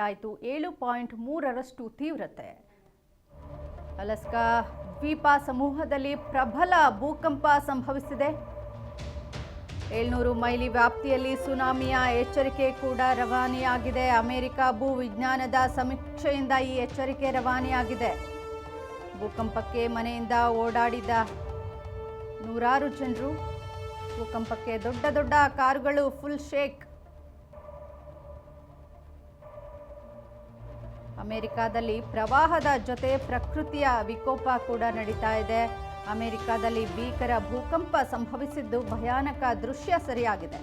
ದಾಖಲಾಯಿತು. 7.3ರಷ್ಟು ತೀವ್ರತೆ. ಅಲಾಸ್ಕಾ ದ್ವೀಪ ಸಮೂಹದಲ್ಲಿ ಪ್ರಬಲ ಭೂಕಂಪ ಸಂಭವಿಸಿದೆ. 700 ಮೈಲಿ ವ್ಯಾಪ್ತಿಯಲ್ಲಿ ಸುನಾಮಿಯ ಎಚ್ಚರಿಕೆ ಕೂಡ ರವಾನೆಯಾಗಿದೆ. ಅಮೆರಿಕ ಭೂ ವಿಜ್ಞಾನದ ಸಮೀಕ್ಷೆಯಿಂದ ಈ ಎಚ್ಚರಿಕೆ ರವಾನೆಯಾಗಿದೆ. ಭೂಕಂಪಕ್ಕೆ ಮನೆಯಿಂದ ಓಡಾಡಿದ ನೂರಾರು ಜನರು. ಭೂಕಂಪಕ್ಕೆ ದೊಡ್ಡ ದೊಡ್ಡ ಕಾರುಗಳು ಫುಲ್ ಶೇಕ್. ಅಮೆರಿಕದಲ್ಲಿ ಪ್ರವಾಹದ ಜೊತೆ ಪ್ರಕೃತಿಯ ವಿಕೋಪ ಕೂಡ ನಡೀತಾ ಇದೆ. ಅಮೆರಿಕದಲ್ಲಿ ಭೀಕರ ಭೂಕಂಪ ಸಂಭವಿಸಿದ್ದು ಭಯಾನಕ ದೃಶ್ಯ ಸರಿಯಾಗಿದೆ.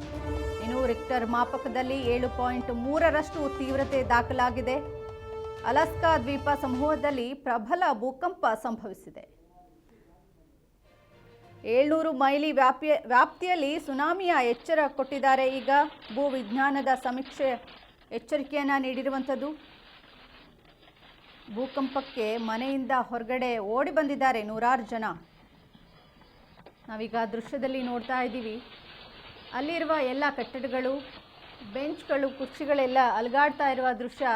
ಇನ್ನು ರಿಕ್ಟರ್ ಮಾಪಕದಲ್ಲಿ 7.3ರಷ್ಟು ತೀವ್ರತೆ ದಾಖಲಾಗಿದೆ. ಅಲಾಸ್ಕಾ ದ್ವೀಪ ಸಮೂಹದಲ್ಲಿ ಪ್ರಬಲ ಭೂಕಂಪ ಸಂಭವಿಸಿದೆ. 700 ಮೈಲಿ ವ್ಯಾಪ್ತಿಯಲ್ಲಿ ಸುನಾಮಿಯ ಎಚ್ಚರ ಕೊಟ್ಟಿದ್ದಾರೆ. ಈಗ ಭೂ ವಿಜ್ಞಾನದ ಸಮೀಕ್ಷೆ ಎಚ್ಚರಿಕೆಯನ್ನು ನೀಡಿರುವಂಥದ್ದು. ಭೂಕಂಪಕ್ಕೆ ಮನೆಯಿಂದ ಹೊರಗಡೆ ಓಡಿ ಬಂದಿದ್ದಾರೆ ನೂರಾರು ಜನ. ನಾವೀಗ ದೃಶ್ಯದಲ್ಲಿ ನೋಡ್ತಾ ಇದ್ದೀವಿ. ಅಲ್ಲಿರುವ ಎಲ್ಲ ಕಟ್ಟಡಗಳು, ಬೆಂಚ್ಗಳು, ಕುರ್ಚಿಗಳೆಲ್ಲ ಅಲುಗಾಡ್ತಾ ಇರುವ ದೃಶ್ಯ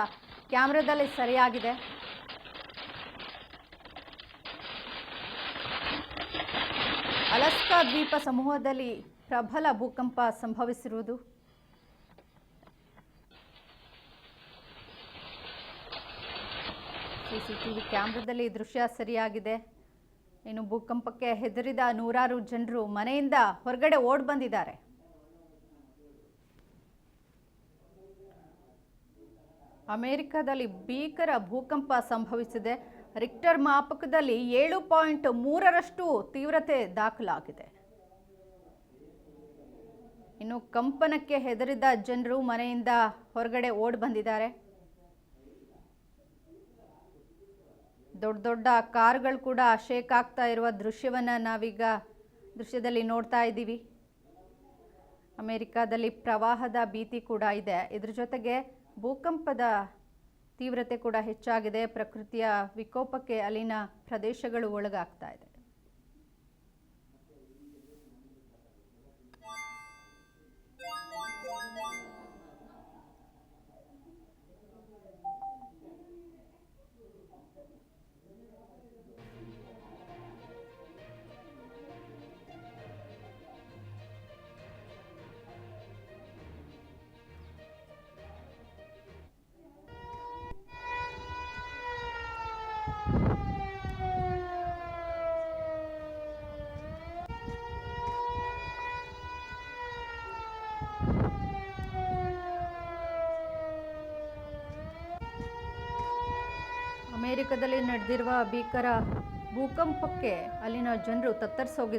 ಕ್ಯಾಮ್ರಾದಲ್ಲಿ ಸರಿಯಾಗಿದೆ. ಅಲಾಸ್ಕಾ ದ್ವೀಪ ಸಮೂಹದಲ್ಲಿ ಪ್ರಬಲ ಭೂಕಂಪ ಸಂಭವಿಸಿರುವುದು. ಸಿಸಿಟಿವಿ ಕ್ಯಾಮ್ರಾದಲ್ಲಿ ದೃಶ್ಯ ಸರಿಯಾಗಿದೆ. ಇನ್ನು ಭೂಕಂಪಕ್ಕೆ ಹೆದರಿದ ನೂರಾರು ಜನರು ಮನೆಯಿಂದ ಹೊರಗಡೆ ಓಡ್ ಬಂದಿದ್ದಾರೆ. ಅಮೆರಿಕದಲ್ಲಿ ಭೀಕರ ಭೂಕಂಪ ಸಂಭವಿಸಿದೆ. ರಿಕ್ಟರ್ ಮಾಪಕದಲ್ಲಿ 7.3ರಷ್ಟು ತೀವ್ರತೆ ದಾಖಲಾಗಿದೆ. ಇನ್ನು ಕಂಪನಕ್ಕೆ ಹೆದರಿದ ಜನರು ಮನೆಯಿಂದ ಹೊರಗಡೆ ಓಡ್ ಬಂದಿದ್ದಾರೆ. ದೊಡ್ಡ ದೊಡ್ಡ ಕಾರುಗಳು ಕೂಡ ಶೇಕ್ ಆಗ್ತಾ ಇರುವ ದೃಶ್ಯವನ್ನು ನಾವೀಗ ದೃಶ್ಯದಲ್ಲಿ ನೋಡ್ತಾ ಇದ್ದೀವಿ. ಅಮೆರಿಕದಲ್ಲಿ ಪ್ರವಾಹದ ಭೀತಿ ಕೂಡ ಇದೆ. ಇದ್ರ ಜೊತೆಗೆ ಭೂಕಂಪದ ತೀವ್ರತೆ ಕೂಡ ಹೆಚ್ಚಾಗಿದೆ. ಪ್ರಕೃತಿಯ ವಿಕೋಪಕ್ಕೆ ಅಲ್ಲಿನ ಪ್ರದೇಶಗಳು ಒಳಗಾಗ್ತಾ ಇದೆ. ಅಮೆರಿಕದಲ್ಲಿ ನಡೆದಿರುವ ಭೀಕರ ಭೂಕಂಪಕ್ಕೆ ಅಲ್ಲಿನ ಜನರು ತತ್ತರಿಸೋಗಿದ್ದಾರೆ.